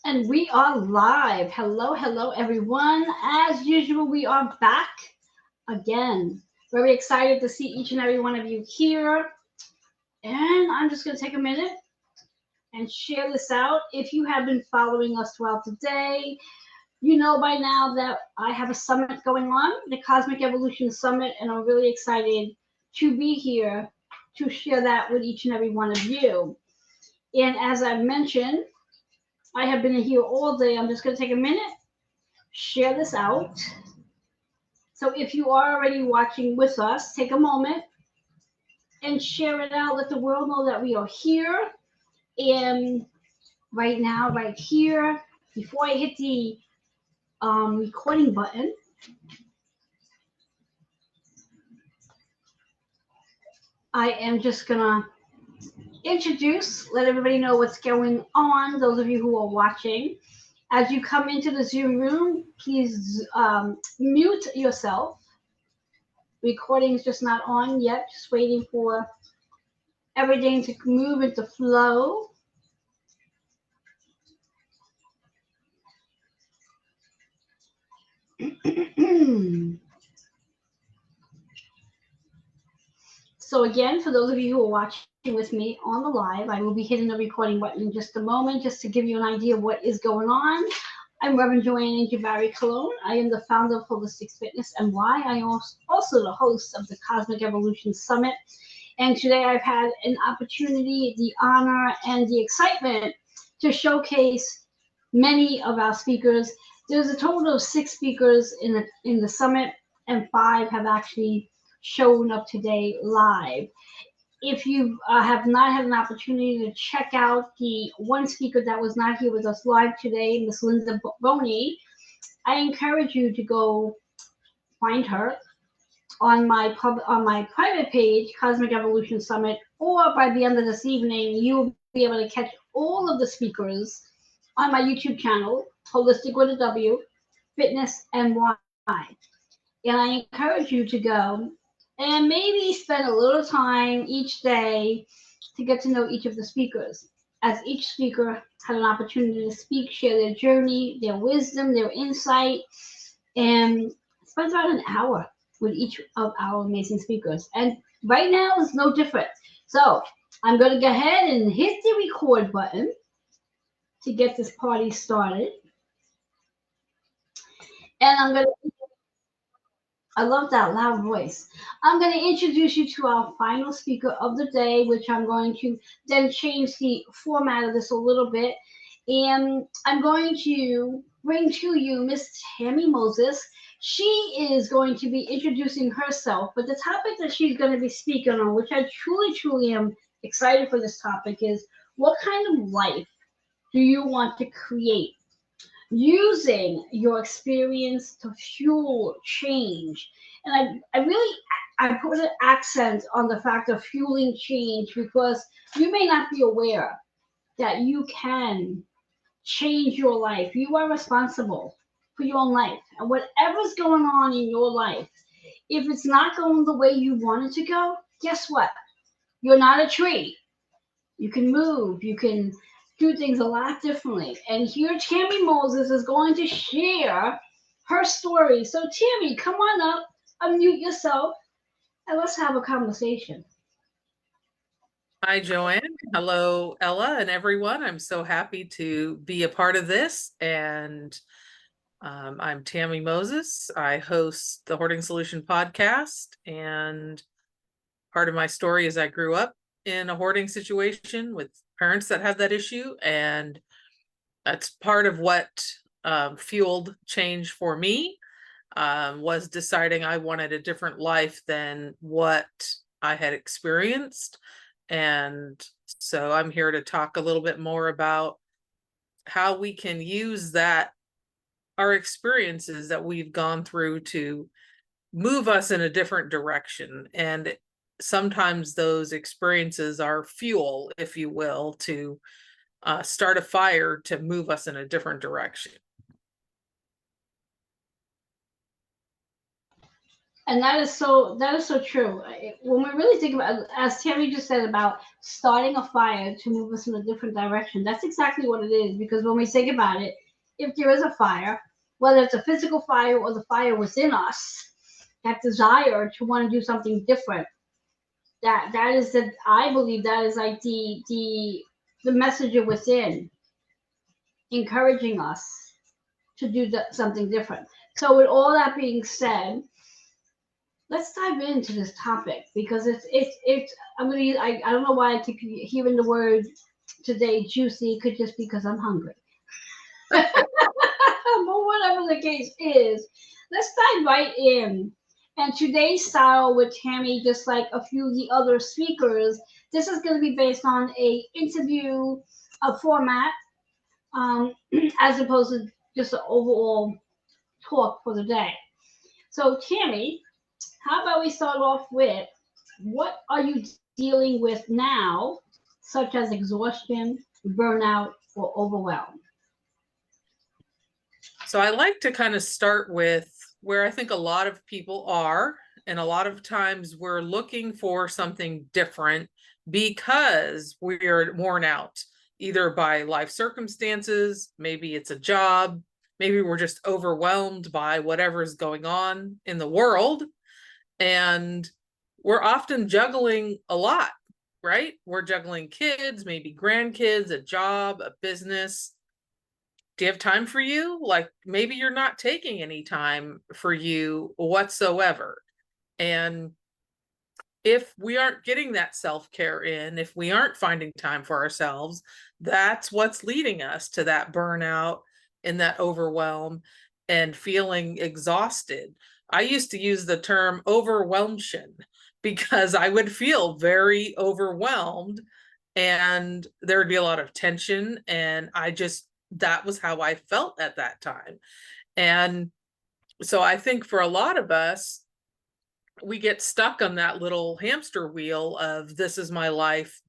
And we are live. Hello, hello, everyone. As usual, we are back again. Very excited to see each and every one of you here. And I'm just going to take a minute and share this out. If you have been following us throughout the day, you know by now that I have a summit going on, the Cosmic Evolution Summit, and I'm really excited to be here to share that with each and every one of you. And as I mentioned, I have been here all day. I'm just going to take a minute, share this out. So if you are already watching with us, take a moment and share it out. Let the world know that we are here. And right now, right here, before I hit the recording button, I am just going to let everybody know what's going on, those of you who are watching. As you come into the Zoom room, please mute yourself. Recording is just not on yet, just waiting for everything to move into flow. So again, for those of you who are watching with me on the live, I will be hitting the recording button in just a moment, just to give you an idea of what is going on. I'm Reverend Joanne Jabari Cologne. I am the founder of Holistic Fitness and why I am also the host of the Cosmic Evolution Summit. And today I've had an opportunity, the honor, and the excitement to showcase many of our speakers. There's a total of 6 speakers in the summit, and 5 have actually shown up today live. If you have not had an opportunity to check out the one speaker that was not here with us live today, Miss Linda Boney, I encourage you to go find her on my private page, Cosmic Evolution Summit, or by the end of this evening, you'll be able to catch all of the speakers on my YouTube channel, Holistic with a W, Fitness and Why. And I encourage you to go and maybe spend a little time each day to get to know each of the speakers, as each speaker had an opportunity to speak, share their journey, their wisdom, their insight, and spend about an hour with each of our amazing speakers. And right now is no different. So I'm going to go ahead and hit the record button to get this party started. And I love that loud voice. I'm going to introduce you to our final speaker of the day, which I'm going to then change the format of this a little bit. And I'm going to bring to you Miss Tammi Moses. She is going to be introducing herself, but the topic that she's going to be speaking on, which I truly, truly am excited for this topic, is what kind of life do you want to create? Using your experience to fuel change. And I put an accent on the fact of fueling change because you may not be aware that you can change your life. You are responsible for your own life. And whatever's going on in your life, if it's not going the way you want it to go, guess what? You're not a tree. You can move. You can do things a lot differently. And here Tammi Moses is going to share her story. So Tammi, come on up, unmute yourself, and let's have a conversation. Hi, Joanne. Hello, Ella and everyone. I'm so happy to be a part of this. And I'm Tammi Moses. I host the Hoarding Solution podcast. And part of my story is I grew up in a hoarding situation with parents that had that issue. And that's part of what fueled change for me, was deciding I wanted a different life than what I had experienced. And so I'm here to talk a little bit more about how we can use our experiences that we've gone through to move us in a different direction. And sometimes those experiences are fuel, if you will, to start a fire to move us in a different direction. And that is so true. When we really think about, as Tammy just said about starting a fire to move us in a different direction, that's exactly what it is. Because when we think about it, if there is a fire, whether it's a physical fire or the fire within us, that desire to want to do something different, that is the I believe that is like the messenger within encouraging us to do something different. So with all that being said, let's dive into this topic because it's I don't know why I keep hearing the word today juicy. It could just be because I'm hungry. But whatever the case is, let's dive right in. And today's style with Tammy, just like a few of the other speakers, this is going to be based on a interview format, um, as opposed to just an overall talk for the day. So Tammy, how about we start off with what are you dealing with now, such as exhaustion, burnout, or overwhelm? So I like to kind of start with where I think a lot of people are. And a lot of times we're looking for something different because we're worn out, either by life circumstances, maybe it's a job, maybe we're just overwhelmed by whatever's going on in the world. And we're often juggling a lot, right? We're juggling kids, maybe grandkids, a job, a business. Do you have time for you? Like maybe you're not taking any time for you whatsoever. And if we aren't getting that self-care in, if we aren't finding time for ourselves, that's what's leading us to that burnout and that overwhelm and feeling exhausted. I used to use the term overwhelmation because I would feel very overwhelmed and there would be a lot of tension, and that was how I felt at that time. And so I think for a lot of us, we get stuck on that little hamster wheel of this is my life.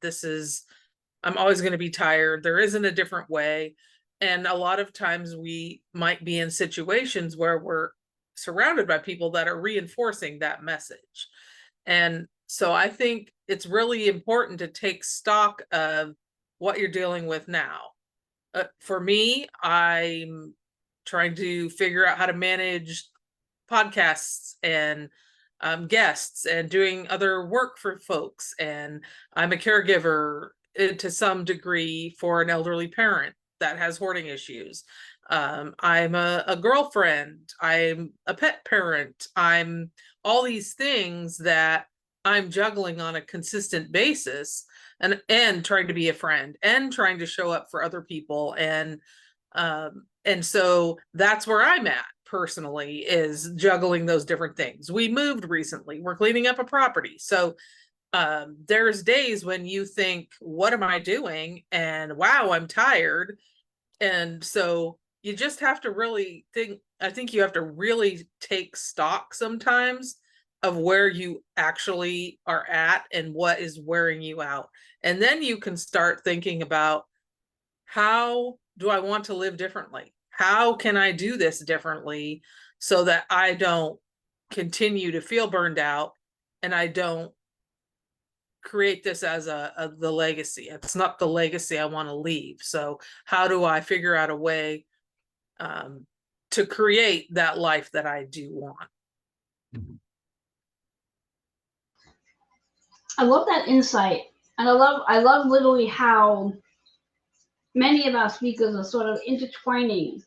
I'm always going to be tired. There isn't a different way. And a lot of times we might be in situations where we're surrounded by people that are reinforcing that message. And so I think it's really important to take stock of what you're dealing with now. For me, I'm trying to figure out how to manage podcasts and guests and doing other work for folks. And I'm a caregiver to some degree for an elderly parent that has hoarding issues. I'm a girlfriend. I'm a pet parent. I'm all these things that I'm juggling on a consistent basis, and trying to be a friend and trying to show up for other people. And so that's where I'm at personally, is juggling those different things. We moved recently. We're cleaning up a property. So there's days when you think, what am I doing? And wow, I'm tired. And so you just have to really think, I think you have to really take stock sometimes of where you actually are at and what is wearing you out. And then you can start thinking about, how do I want to live differently? How can I do this differently so that I don't continue to feel burned out and I don't create this as the legacy? It's not the legacy I want to leave. So how do I figure out a way to create that life that I do want? I love that insight, and I love literally how many of our speakers are sort of intertwining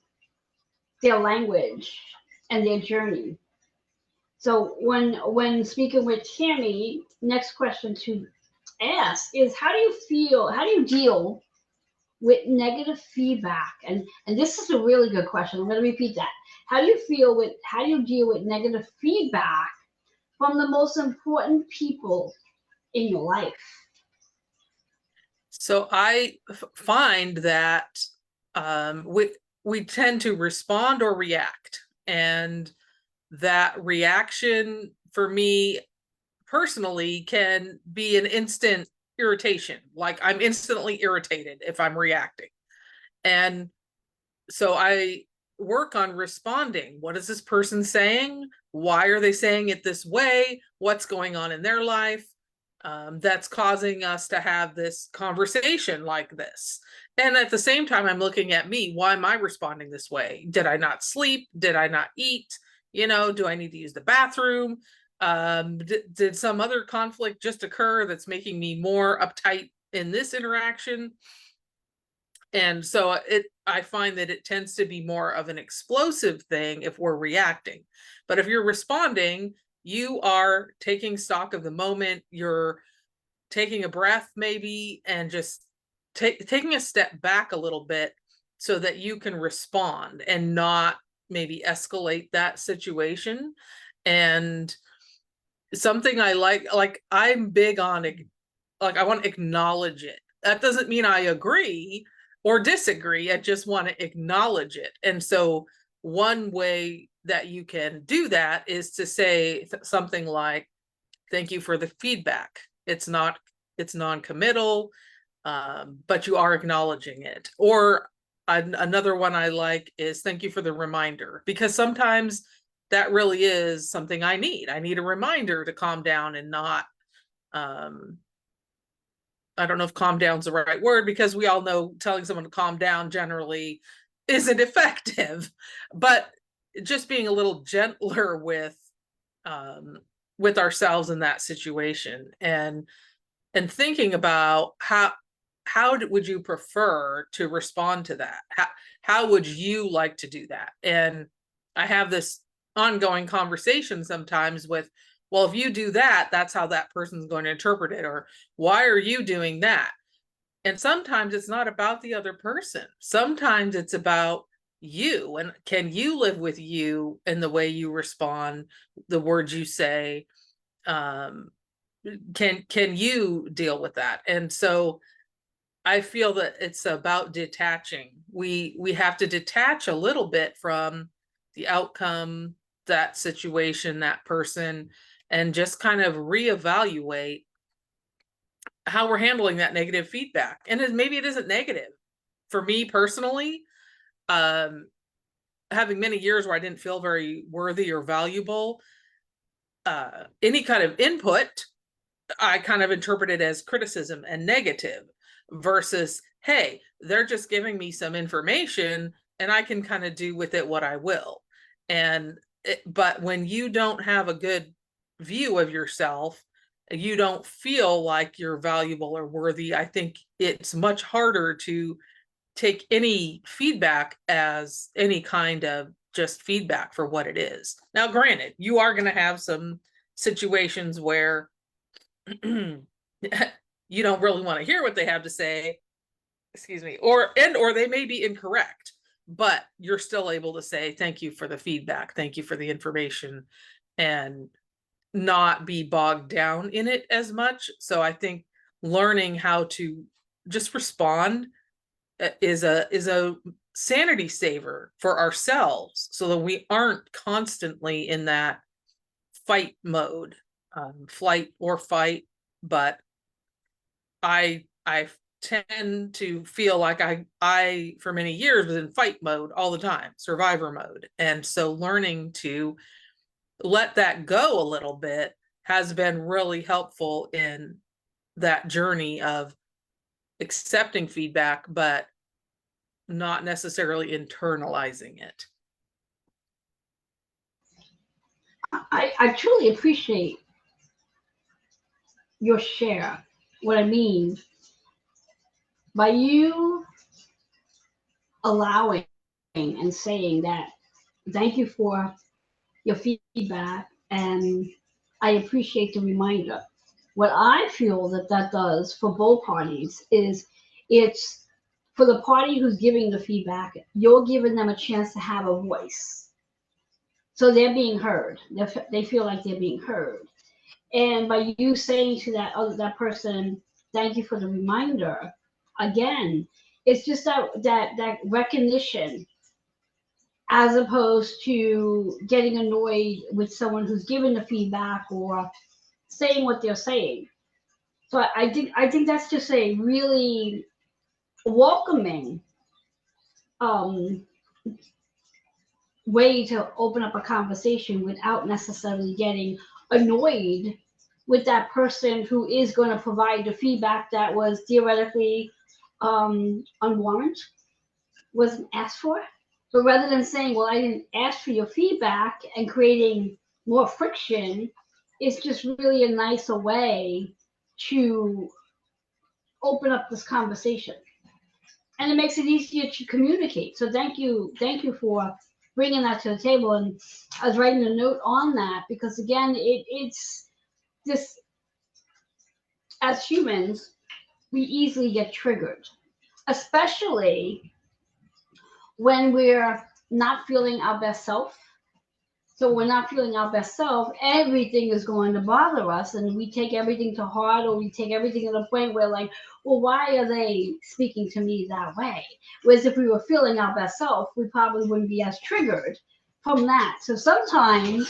their language and their journey. So when speaking with Tammy, next question to ask is how do you feel? How do you deal with negative feedback? And this is a really good question. I'm going to repeat that. How do you deal with negative feedback from the most important people in your life? So I find that we tend to respond or react, and that reaction for me personally can be an instant irritation. Like I'm instantly irritated if I'm reacting. And so I work on responding. What is this person saying? Why are they saying it this way? What's going on in their life? That's causing us to have this conversation like this. And at the same time, I'm looking at me. Why am I responding this way? Did I not sleep? Did I not eat? You know, do I need to use the bathroom? Did some other conflict just occur that's making me more uptight in this interaction? And so I find that it tends to be more of an explosive thing if we're reacting. But if you're responding, you are taking stock of the moment, you're taking a breath maybe, and just taking a step back a little bit so that you can respond and not maybe escalate that situation. And something I like I'm big on like I want to acknowledge it. That doesn't mean I agree or disagree. I just want to acknowledge it. And so one way that you can do that is to say something like, thank you for the feedback. It's non-committal, but you are acknowledging it. Or another one I like is thank you for the reminder, because sometimes that really is something I need. I need a reminder to calm down and not, I don't know if calm down is the right word, because we all know telling someone to calm down generally isn't effective, but just being a little gentler with ourselves in that situation, and thinking about how would you prefer to respond to that? How would you like to do that? And I have this ongoing conversation sometimes with, well, if you do that, that's how that person's going to interpret it, or why are you doing that? And sometimes it's not about the other person. Sometimes it's about you, and can you live with you in the way you respond, the words you say? Can you deal with that? And so I feel that it's about detaching. We have to detach a little bit from the outcome, that situation, that person, and just kind of reevaluate how we're handling that negative feedback. And maybe it isn't negative. For me personally, having many years where I didn't feel very worthy or valuable, any kind of input I kind of interpret it as criticism and negative, versus, hey, they're just giving me some information and I can kind of do with it what I will. But when you don't have a good view of yourself, you don't feel like you're valuable or worthy, I think it's much harder to take any feedback as any kind of just feedback for what it is. Now, granted, you are going to have some situations where you don't really want to hear what they have to say, excuse me, or they may be incorrect, but you're still able to say thank you for the feedback, thank you for the information, and not be bogged down in it as much. So I think learning how to just respond is a sanity saver for ourselves, so that we aren't constantly in that fight mode, flight or fight. But I tend to feel like I for many years was in fight mode all the time, survivor mode. And so learning to let that go a little bit has been really helpful in that journey of accepting feedback, but not necessarily internalizing it. I truly appreciate your share. What I mean, by you allowing and saying that, thank you for your feedback, and I appreciate the reminder. What I feel that that does for both parties is, it's for the party who's giving the feedback, you're giving them a chance to have a voice. So they're being heard. They feel like they're being heard. And by you saying to that person, thank you for the reminder, again, it's just that recognition, as opposed to getting annoyed with someone who's giving the feedback or saying what they're saying. So I think that's just a really welcoming um, way to open up a conversation without necessarily getting annoyed with that person who is going to provide the feedback that was theoretically unwarranted, wasn't asked for. But rather than saying, well, I didn't ask for your feedback and creating more friction, it's just really a nicer way to open up this conversation. And it makes it easier to communicate. So thank you for bringing that to the table. And I was writing a note on that because again, it's just as humans, we easily get triggered, especially when we're not feeling our best self. So we're not feeling our best self, everything is going to bother us, and we take everything to heart, or we take everything to the point where, like, well, why are they speaking to me that way? Whereas if we were feeling our best self, we probably wouldn't be as triggered from that. So sometimes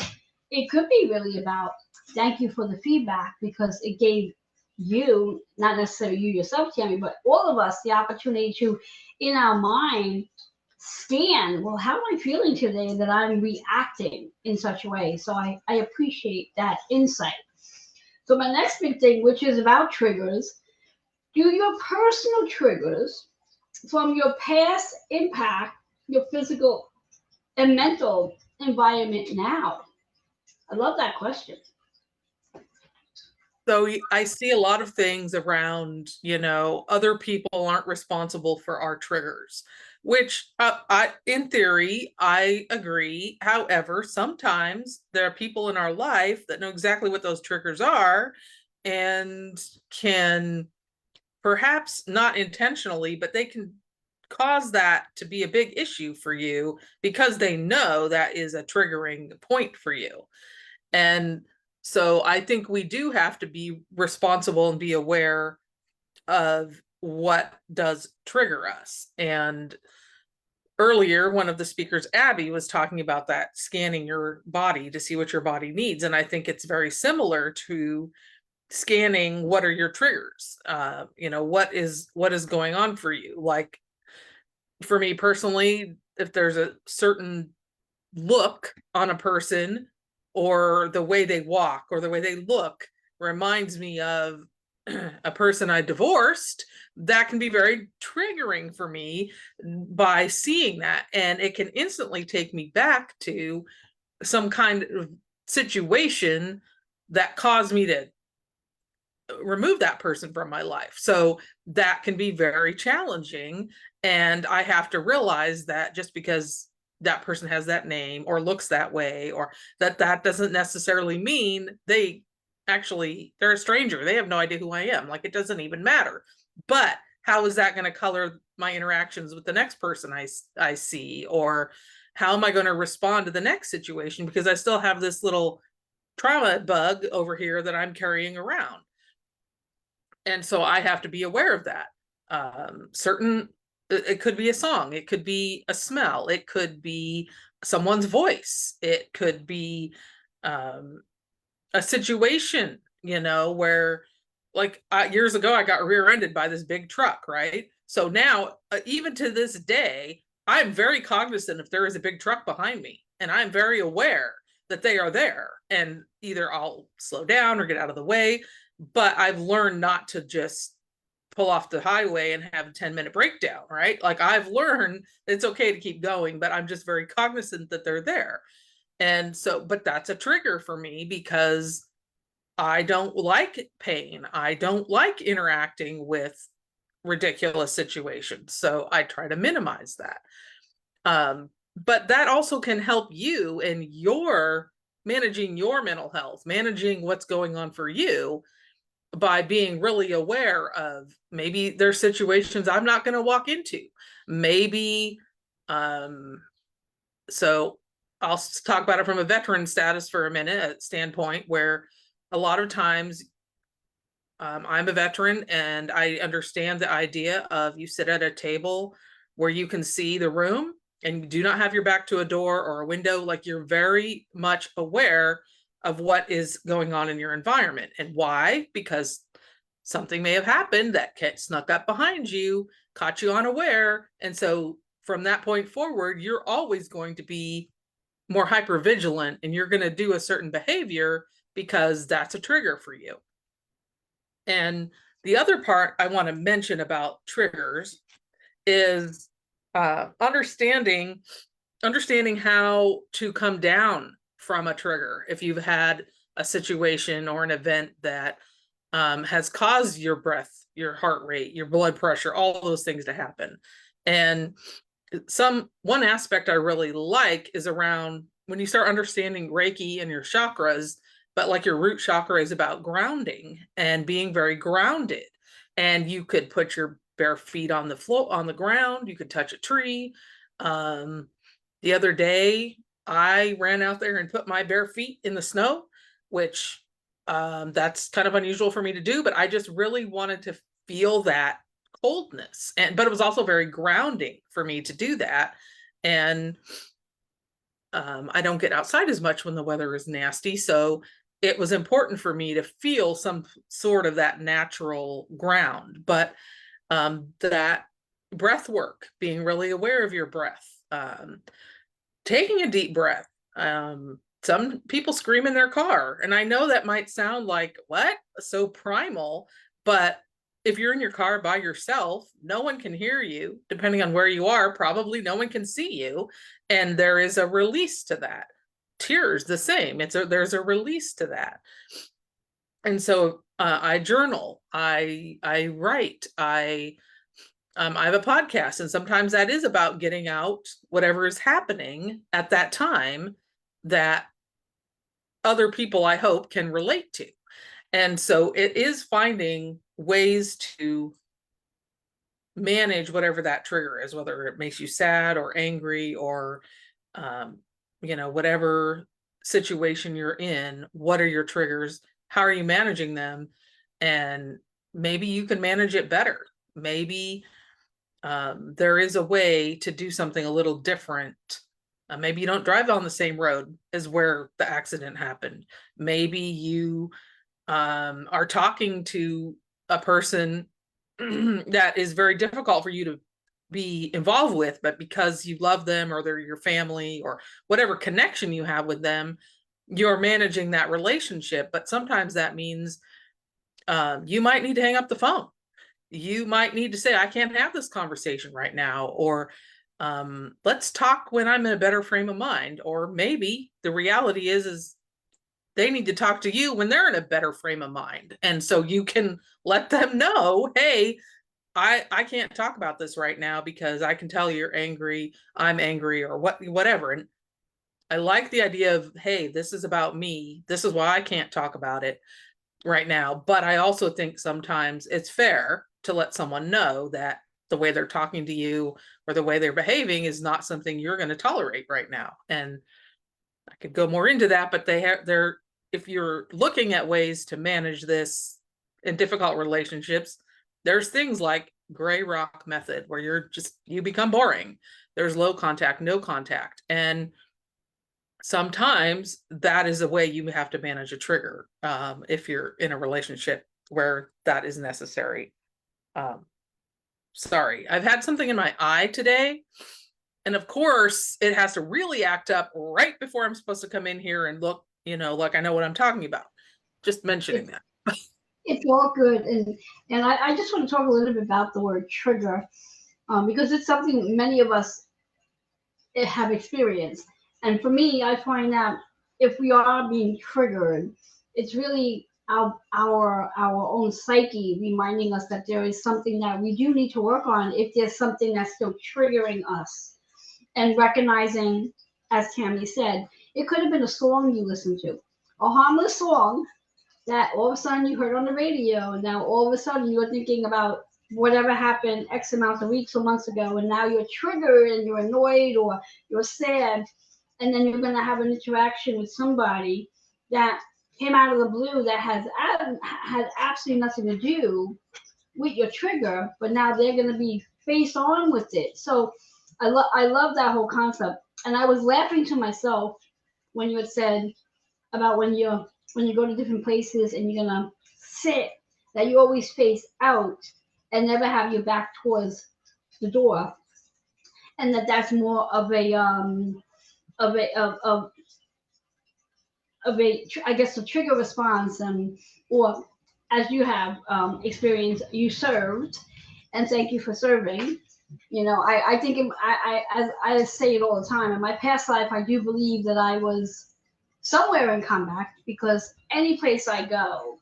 it could be really about thank you for the feedback because it gave you, not necessarily you yourself, Tammy, but all of us the opportunity to, in our mind, scan, well, how am I feeling today that I'm reacting in such a way? So I appreciate that insight. So my next big thing, which is about triggers, do your personal triggers from your past impact your physical and mental environment now? I love that question. So I see a lot of things around, other people aren't responsible for our triggers, which in theory, I agree. However, sometimes there are people in our life that know exactly what those triggers are and can, perhaps not intentionally, but they can cause that to be a big issue for you because they know that is a triggering point for you. And so I think we do have to be responsible and be aware of what does trigger us. And earlier, one of the speakers, Abby, was talking about that, scanning your body to see what your body needs. And I think it's very similar to scanning what are your triggers. What is going on for you. Like for me personally, if there's a certain look on a person or the way they walk or the way they look reminds me of a person I divorced, that can be very triggering for me by seeing that. And it can instantly take me back to some kind of situation that caused me to remove that person from my life. So that can be very challenging. And I have to realize that just because that person has that name or looks that way, or that doesn't necessarily mean they're a stranger. They have no idea who I am. Like, it doesn't even matter. But how is that going to color my interactions with the next person I see? Or how am I going to respond to the next situation? Because I still have this little trauma bug over here that I'm carrying around. And so I have to be aware of that. It could be a song, it could be a smell, it could be someone's voice, it could be a situation, where, like, years ago I got rear-ended by this big truck, right? So now, even to this day, I'm very cognizant if there is a big truck behind me, and I'm very aware that they are there, and either I'll slow down or get out of the way. But I've learned not to just pull off the highway and have a 10-minute breakdown, right? Like, I've learned it's okay to keep going, but I'm just very cognizant that they're there. And so, but that's a trigger for me because I don't like pain. I don't like interacting with ridiculous situations. So I try to minimize that. But that also can help you in your managing your mental health, managing what's going on for you, by being really aware of, maybe there's situations I'm not going to walk into. Maybe, so I'll talk about it from a veteran status for a minute, standpoint, where a lot of times, I'm a veteran and I understand the idea of, you sit at a table where you can see the room and you do not have your back to a door or a window. Like, you're very much aware of what is going on in your environment. And why? Because something may have happened that snuck up behind you, caught you unaware. And so from that point forward, you're always going to be more hyper vigilant, and you're going to do a certain behavior because that's a trigger for you. And the other part I want to mention about triggers is understanding how to come down from a trigger. If you've had a situation or an event that has caused your breath, your heart rate, your blood pressure, all those things to happen. And one aspect I really like is around when you start understanding Reiki and your chakras, but like your root chakra is about grounding and being very grounded. And you could put your bare feet on the floor, on the ground. You could touch a tree. The other day, I ran out there and put my bare feet in the snow, which that's kind of unusual for me to do, but I just really wanted to feel that coldness. But it was also very grounding for me to do that. And I don't get outside as much when the weather is nasty. So it was important for me to feel some sort of that natural ground. But that breath work, being really aware of your breath, taking a deep breath. Some people scream in their car, and I know that might sound like, what? So primal, but if you're in your car by yourself, no one can hear you. Depending on where you are, probably no one can see you. And there is a release to that. Tears, the same. There's a release to that. And so I journal, I write, I have a podcast, and sometimes that is about getting out whatever is happening at that time that other people, I hope, can relate to. And so it is finding ways to manage whatever that trigger is, whether it makes you sad or angry or, whatever situation you're in. What are your triggers? How are you managing them? And maybe you can manage it better. Maybe there is a way to do something a little different. Maybe you don't drive on the same road as where the accident happened. Maybe you are talking to a person that is very difficult for you to be involved with, but because you love them or they're your family or whatever connection you have with them, you're managing that relationship. But sometimes that means you might need to hang up the phone. You might need to say, I can't have this conversation right now, or let's talk when I'm in a better frame of mind. Or maybe the reality is they need to talk to you when they're in a better frame of mind. And so you can let them know, hey, I can't talk about this right now because I can tell you're angry, I'm angry, or whatever. And I like the idea of, hey, this is about me. This is why I can't talk about it right now. But I also think sometimes it's fair to let someone know that the way they're talking to you or the way they're behaving is not something you're going to tolerate right now. And I could go more into that, but if you're looking at ways to manage this in difficult relationships, there's things like gray rock method where you become boring. There's low contact, no contact. And sometimes that is a way you have to manage a trigger if you're in a relationship where that is necessary. Sorry, I've had something in my eye today. And of course, it has to really act up right before I'm supposed to come in here and look, like I know what I'm talking about. Just mentioning that. It's all good. And I just want to talk a little bit about the word trigger because it's something many of us have experienced. And for me, I find that if we are being triggered, it's really our own psyche reminding us that there is something that we do need to work on if there's something that's still triggering us. And recognizing, as Tammy said, it could have been a song you listened to, a harmless song that all of a sudden you heard on the radio, and now all of a sudden you're thinking about whatever happened X amount of weeks or months ago, and now you're triggered and you're annoyed or you're sad, and then you're going to have an interaction with somebody that came out of the blue that had absolutely nothing to do with your trigger, but now they're going to be face on with it. So I love that whole concept, and I was laughing to myself when you had said about when you go to different places and you're gonna sit that you always face out and never have your back towards the door, and that's more of a I guess a trigger response, or as you have experienced, you served, and thank you for serving. I think as I say it all the time. In my past life, I do believe that I was somewhere in combat, because any place I go,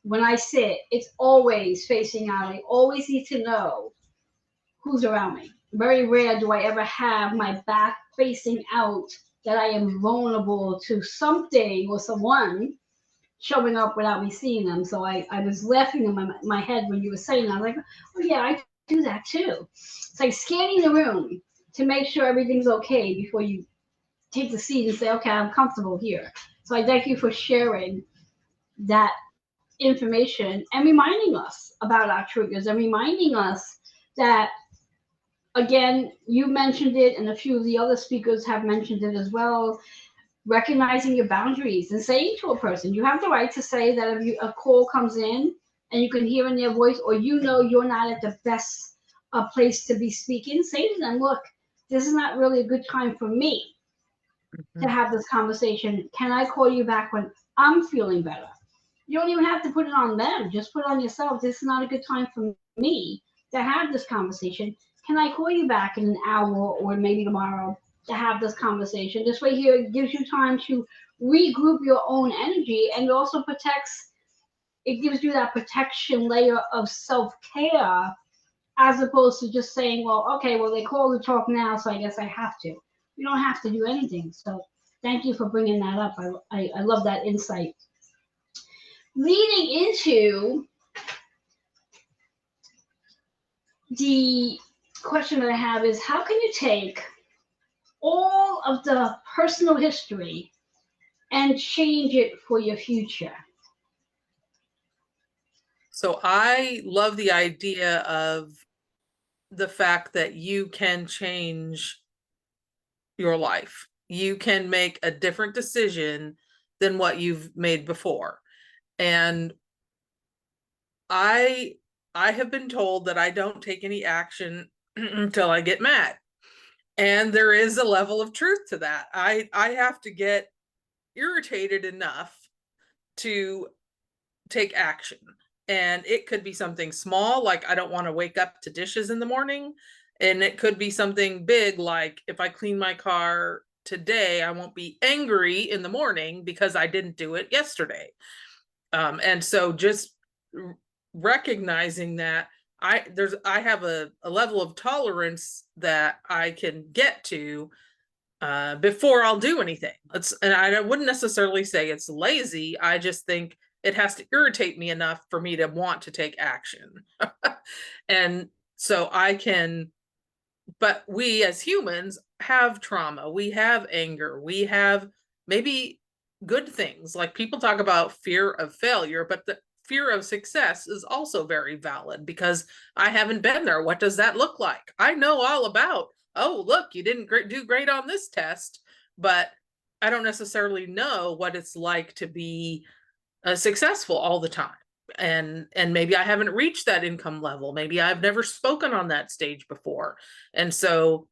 when I sit, it's always facing out. I always need to know who's around me. Very rare do I ever have my back facing out, that I am vulnerable to something or someone showing up without me seeing them. So I was laughing in my head when you were saying that. I was like, oh yeah, I do that too. It's like scanning the room to make sure everything's okay before you take the seat and say, okay, I'm comfortable here. So I thank you for sharing that information and reminding us about our triggers, and reminding us that, again, you mentioned it, and a few of the other speakers have mentioned it as well. Recognizing your boundaries and saying to a person, you have the right to say that if a call comes in and you can hear in their voice, or you're not at the best place to be speaking, say to them, look, this is not really a good time for me to Mhm. have this conversation. Can I call you back when I'm feeling better? You don't even have to put it on them. Just put it on yourself. This is not a good time for me to have this conversation. Can I call you back in an hour or maybe tomorrow to have this conversation? This way here, it gives you time to regroup your own energy, and it also protects, it gives you that protection layer of self-care, as opposed to just saying, well, okay, well, they called to talk now, so I guess I have to. You don't have to do anything. So thank you for bringing that up. I love that insight. Leading into the question that I have is, how can you take all of the personal history and change it for your future? So I love the idea of the fact that you can change your life. You can make a different decision than what you've made before. And I I have been told that I don't take any action until I get mad. And there is a level of truth to that. I have to get irritated enough to take action. And it could be something small, like I don't want to wake up to dishes in the morning. And it could be something big, like if I clean my car today, I won't be angry in the morning because I didn't do it yesterday. And so just recognizing that I have a level of tolerance that I can get to before I'll do anything. And I wouldn't necessarily say it's lazy. I just think it has to irritate me enough for me to want to take action. And so I can, but we as humans have trauma, we have anger, we have maybe good things. Like people talk about fear of failure, but the fear of success is also very valid because I haven't been there. What does that look like? I know all about, oh, look, you didn't do great on this test, but I don't necessarily know what it's like to be successful all the time. And maybe I haven't reached that income level. Maybe I've never spoken on that stage before. And so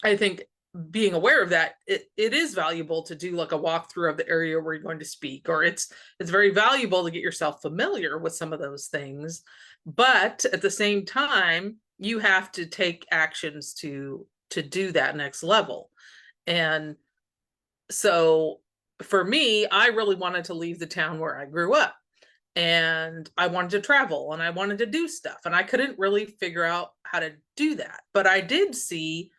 I think being aware of that, it is valuable to do like a walkthrough of the area where you're going to speak, or it's very valuable to get yourself familiar with some of those things. But at the same time, you have to take actions to do that next level. And so for me, I really wanted to leave the town where I grew up, and I wanted to travel and I wanted to do stuff, and I couldn't really figure out how to do that. But I did see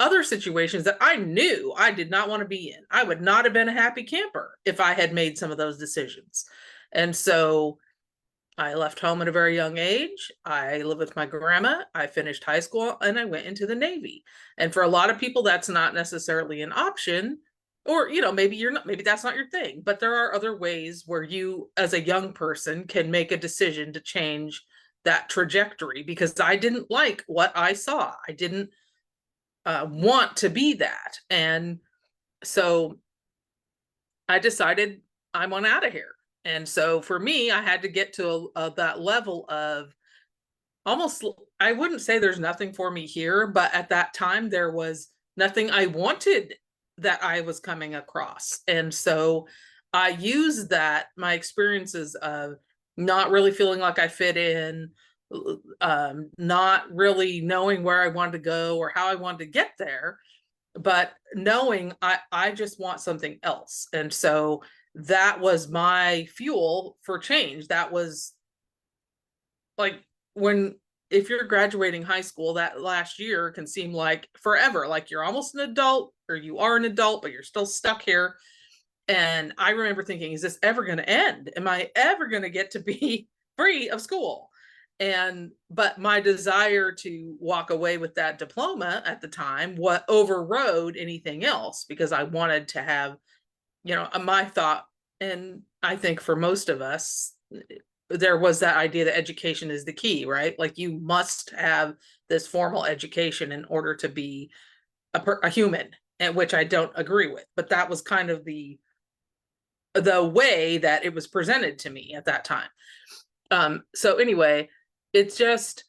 other situations that I knew I did not want to be in. I would not have been a happy camper if I had made some of those decisions. And so I left home at a very young age. I lived with my grandma. I finished high school and I went into the Navy. And for a lot of people, that's not necessarily an option. Or, maybe you're not, maybe that's not your thing. But there are other ways where you, as a young person, can make a decision to change that trajectory, because I didn't like what I saw. I didn't want to be that. And so I decided I want out of here. And so for me, I had to get to that level of almost, I wouldn't say there's nothing for me here, but at that time there was nothing I wanted that I was coming across. And so I used that, my experiences of not really feeling like I fit in, not really knowing where I wanted to go or how I wanted to get there, but knowing I just want something else. And so that was my fuel for change. That was like, when, if you're graduating high school, that last year can seem like forever, like you're almost an adult or you are an adult, but you're still stuck here. And I remember thinking, is this ever going to end? Am I ever going to get to be free of school? And but my desire to walk away with that diploma at the time what overrode anything else, because I wanted to have, my thought, and I think for most of us, there was that idea that education is the key, right? Like you must have this formal education in order to be a human, and which I don't agree with. But that was kind of the way that it was presented to me at that time. So anyway, it's just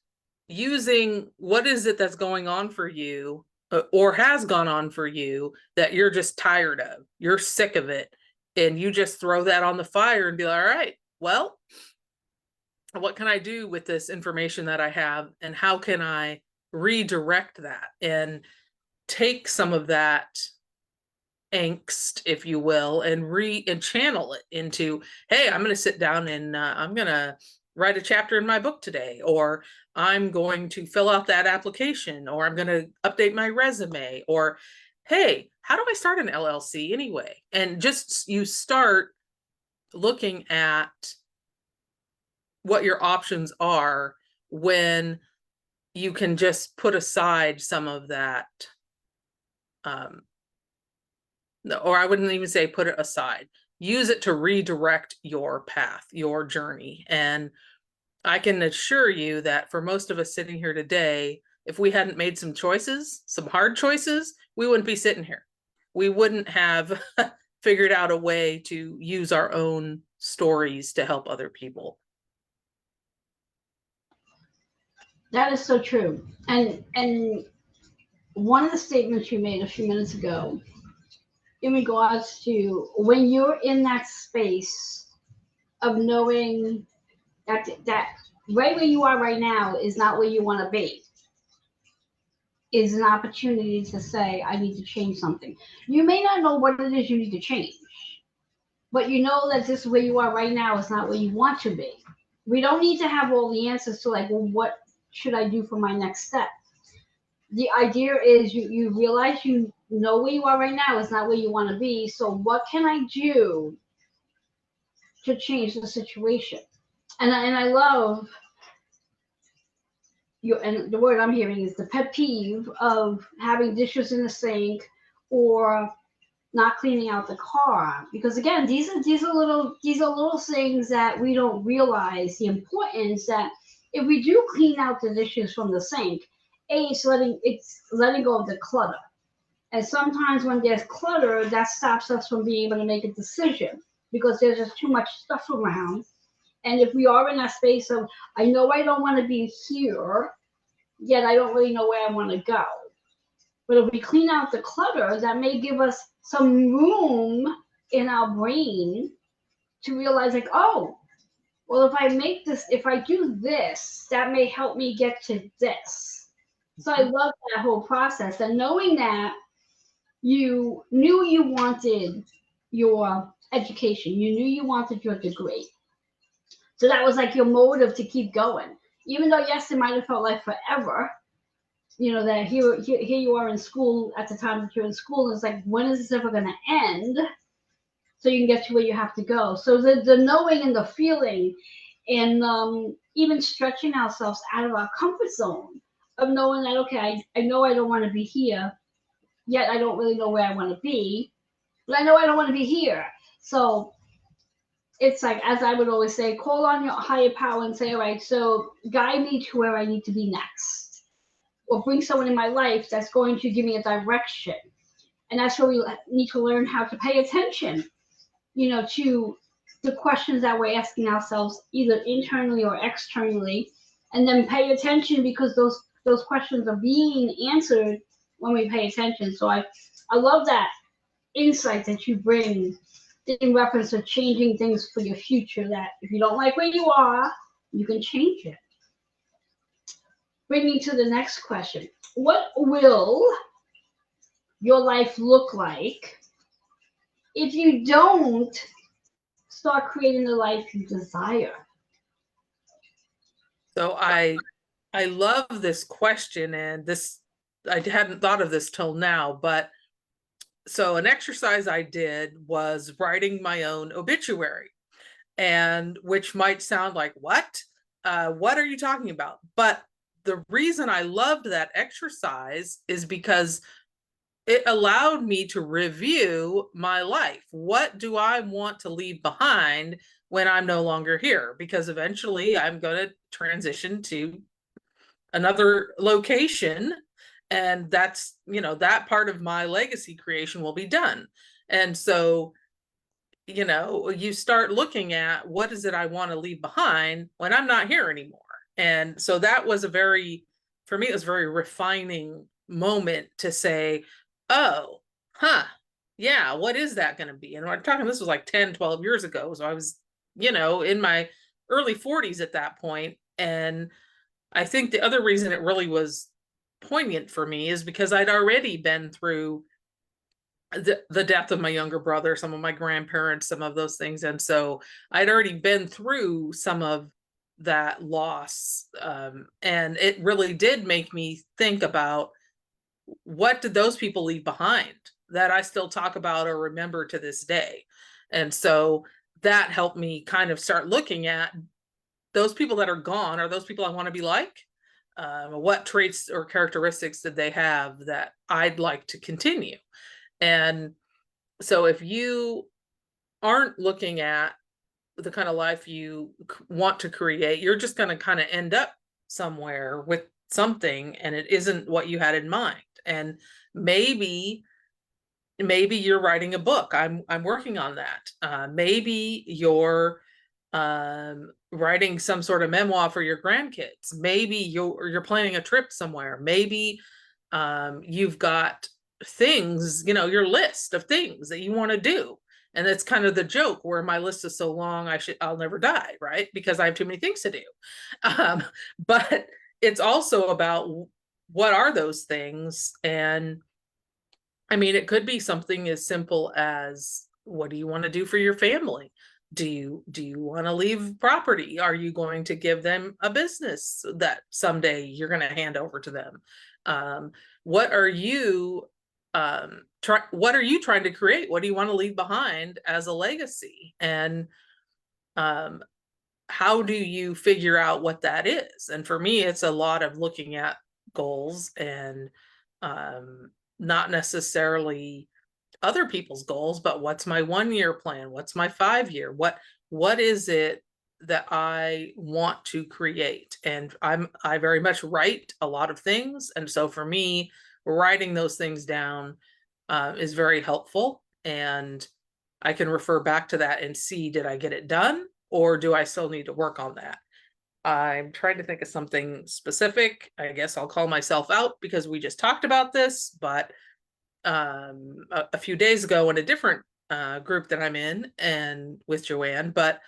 using what is it that's going on for you, or has gone on for you, that you're just tired of, you're sick of it, and you just throw that on the fire and be like, all right, well, what can I do with this information that I have, and how can I redirect that and take some of that angst, if you will, and channel it into, hey, I'm going to sit down and I'm going to write a chapter in my book today, or I'm going to fill out that application, or I'm going to update my resume, or hey, how do I start an LLC anyway? And just you start looking at what your options are when you can just put aside some of that, or I wouldn't even say put it aside, use it to redirect your path, your journey. And I can assure you that for most of us sitting here today, if we hadn't made some choices, some hard choices, we wouldn't be sitting here. We wouldn't have figured out a way to use our own stories to help other people. That is so true. And one of the statements you made a few minutes ago in regards to when you're in that space of knowing that right where you are right now is not where you want to be, is an opportunity to say, I need to change something. You may not know what it is you need to change, but you know that this where you are right now is not where you want to be. We don't need to have all the answers to like, well, what should I do for my next step? The idea is you realize you know where you are right now is not where you want to be. So what can I do to change the situation? And I love you, and the word I'm hearing is the pet peeve of having dishes in the sink or not cleaning out the car, because again these are little things that we don't realize the importance that if we do clean out the dishes from the sink, it's letting go of the clutter. And sometimes when there's clutter, that stops us from being able to make a decision because there's just too much stuff around. And if we are in that space of, I know I don't want to be here, yet I don't really know where I want to go. But if we clean out the clutter, that may give us some room in our brain to realize, like, oh, well, if I do this, that may help me get to this. So I love that whole process. And knowing that you knew you wanted your education, you knew you wanted your degree. So that was like your motive to keep going. Even though, yes, it might have felt like forever, that here you are in school at the time that you're in school, and it's like, when is this ever going to end so you can get to where you have to go? So the knowing and the feeling, and even stretching ourselves out of our comfort zone of knowing that, okay, I know I don't want to be here, yet I don't really know where I want to be, but I know I don't want to be here. So it's like, as I would always say, call on your higher power and say, all right, so guide me to where I need to be next, or bring someone in my life that's going to give me a direction. And that's where we need to learn how to pay attention, to the questions that we're asking ourselves, either internally or externally, and then pay attention because those questions are being answered when we pay attention. So I love that insight that you bring in reference to changing things for your future. That if you don't like where you are, you can change it. Bring me to the next question. What will your life look like if you don't start creating the life you desire? So I love this question, and this I hadn't thought of this till now, but so an exercise I did was writing my own obituary, and which might sound like, what are you talking about? But the reason I loved that exercise is because it allowed me to review my life. What do I want to leave behind when I'm no longer here? Because eventually I'm going to transition to another location, and that's, that part of my legacy creation will be done. And so, you start looking at, what is it I want to leave behind when I'm not here anymore? And so that was for me, it was a very refining moment to say, oh, yeah, what is that going to be? And I'm talking, this was like 10, 12 years ago. So I was, in my early 40s at that point. And I think the other reason it really was poignant for me is because I'd already been through the death of my younger brother, some of my grandparents, some of those things. And so I'd already been through some of that loss. And it really did make me think about, what did those people leave behind that I still talk about or remember to this day? And so that helped me kind of start looking at those people that are gone. Are those people I want to be like? What traits or characteristics did they have that I'd like to continue? And so if you aren't looking at the kind of life you want to create, you're just going to kind of end up somewhere with something, and it isn't what you had in mind. And maybe you're writing a book. I'm working on that. Maybe you're writing some sort of memoir for your grandkids. Maybe you're planning a trip somewhere. Maybe you've got things, your list of things that you want to do. And that's kind of the joke, where my list is so long, I'll never die, right? Because I have too many things to do. But it's also about, what are those things? And I mean, it could be something as simple as, what do you want to do for your family? Do you want to leave property? Are you going to give them a business that someday you're going to hand over to them? What are you what are you trying to create? What do you want to leave behind as a legacy? And how do you figure out what that is? And for me, it's a lot of looking at goals, and not necessarily other people's goals, but what's my 1-year plan? What's my 5-year? What is it that I want to create? And I very much write a lot of things. And so for me, writing those things down is very helpful. And I can refer back to that and see, did I get it done, or do I still need to work on that? I'm trying to think of something specific. I guess I'll call myself out because we just talked about this, but a few days ago in a different group that I'm in, and with Joanne, but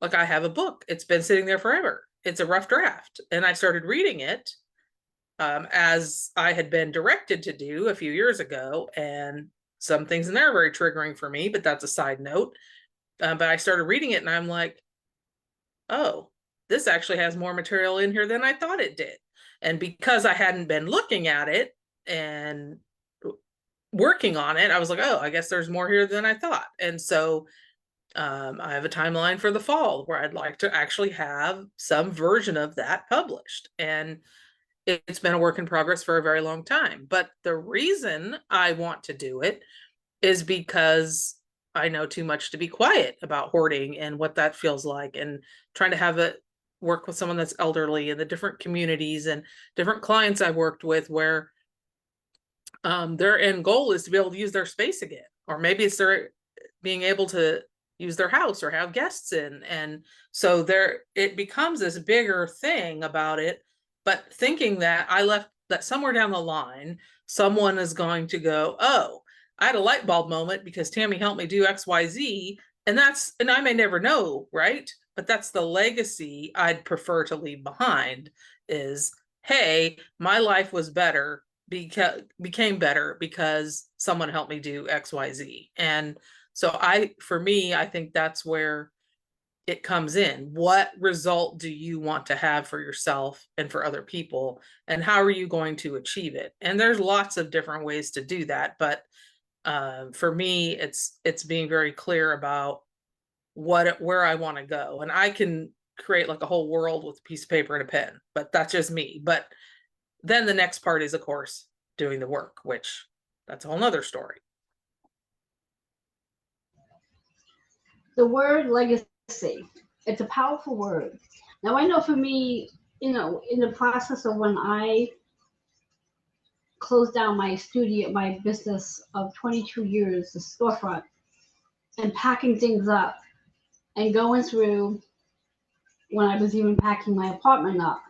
like, I have a book. It's been sitting there forever. It's a rough draft. And I started reading it as I had been directed to do a few years ago. And some things in there are very triggering for me, but that's a side note. But I started reading it, and I'm like, oh, this actually has more material in here than I thought it did. And because I hadn't been looking at it and working on it, I was like, oh, I guess there's more here than I thought. And so I have a timeline for the fall where I'd like to actually have some version of that published. And it's been a work in progress for a very long time. But the reason I want to do it is because I know too much to be quiet about hoarding and what that feels like, and trying to have it work with someone that's elderly, and the different communities and different clients I've worked with, where their end goal is to be able to use their space again, or maybe it's their being able to use their house or have guests in. And so there it becomes this bigger thing about it, but thinking that I left that somewhere down the line, someone is going to go, oh, I had a light bulb moment because Tammi helped me do XYZ. And I may never know, right? But that's the legacy I'd prefer to leave behind is, hey, my life was better became better because someone helped me do XYZ. And so for me, I think that's where it comes in. What result do you want to have for yourself and for other people? And how are you going to achieve it? And there's lots of different ways to do that. But for me, it's being very clear about where I want to go. And I can create like a whole world with a piece of paper and a pen, but that's just me. But then the next part is, of course, doing the work, which that's a whole nother story. The word legacy, it's a powerful word. Now, I know for me, in the process of when I closed down my studio, my business of 22 years, the storefront, and packing things up and going through when I was even packing my apartment up.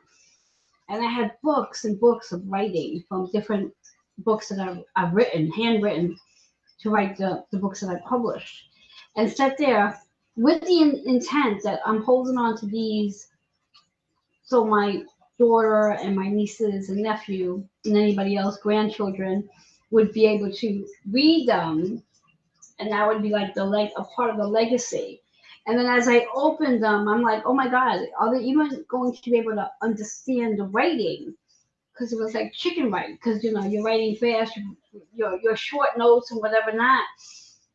And I had books and books of writing from different books that I've written, handwritten, to write the books that I published. And sat there with the intent that I'm holding on to these so my daughter and my nieces and nephew and anybody else, grandchildren, would be able to read them, and that would be like a part of the legacy. And then as I opened them, I'm like, oh my God, are they even going to be able to understand the writing? Because it was like chicken write, because you're writing fast, your short notes and whatever not.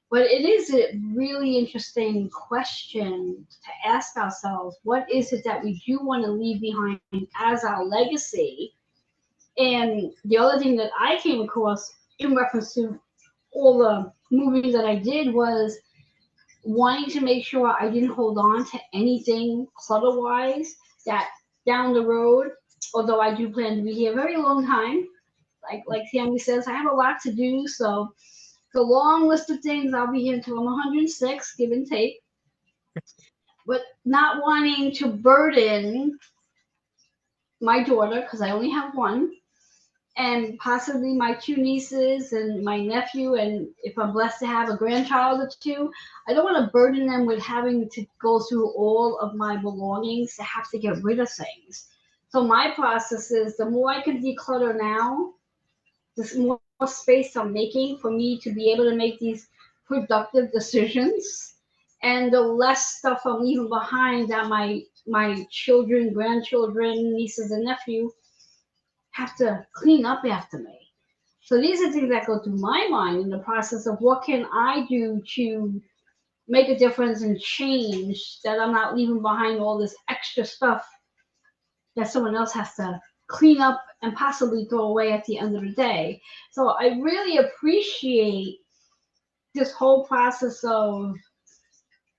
But it is a really interesting question to ask ourselves. What is it that we do want to leave behind as our legacy? And the other thing that I came across in reference to all the movies that I did was wanting to make sure I didn't hold on to anything clutter wise that down the road, although I do plan to be here a very long time, like Tammi says, I have a lot to do. So it's a long list of things. I'll be here until I'm 106, give and take. But not wanting to burden my daughter, because I only have one, and possibly my two nieces and my nephew, and if I'm blessed to have a grandchild or two, I don't want to burden them with having to go through all of my belongings to have to get rid of things. So my process is the more I can declutter now, the more space I'm making for me to be able to make these productive decisions, and the less stuff I'm leaving behind that my children, grandchildren, nieces, and nephew have to clean up after me. So these are things that go through my mind in the process of what can I do to make a difference and change, that I'm not leaving behind all this extra stuff that someone else has to clean up and possibly throw away at the end of the day. So I really appreciate this whole process of